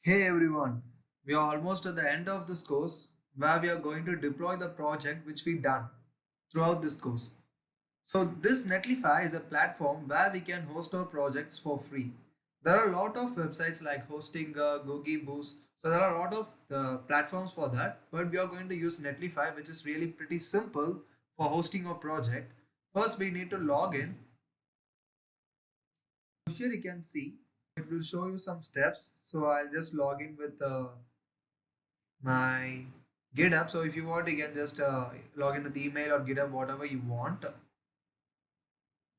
Hey everyone, we are almost at the end of this course where we are going to deploy the project which we done throughout this course. So this Netlify is a platform where we can host our projects for free. There are a lot of websites like Hostinger, Googie Boost. So there are a lot of platforms for that, but we are going to use Netlify, which is really pretty simple for hosting our project. First, we need to log in. Here you can see it will show you some steps. So I'll just log in with my GitHub. So if you want, you can just log in with email or GitHub, whatever you want.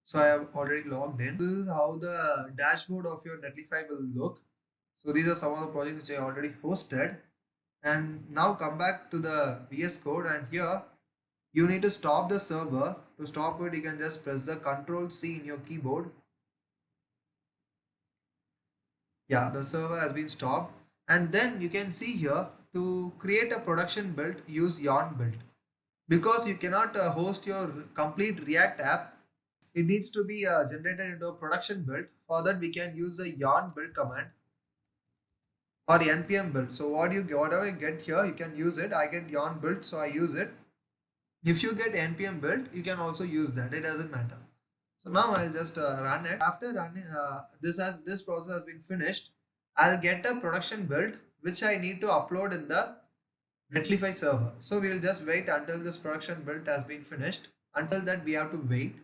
So I have already logged in. This is how the dashboard of your Netlify will look. So these are some of the projects which I already hosted. And now come back to the VS Code, and here you need to stop the server. To stop it, you can just press the Control C in your keyboard. Yeah, the server has been stopped. And then you can see here to create a production build, use yarn build. Because you cannot host your complete React app, it needs to be generated into a production build. For that, we can use the yarn build command or npm build. So whatever you get here, you can use it. I get yarn build, so I use it. If you get npm build, you can also use that. It doesn't matter. So now I'll just run it. After running this process has been finished, I'll get a production build which I need to upload in the Netlify server. So we will just wait until this production build has been finished. Until that, we have to wait.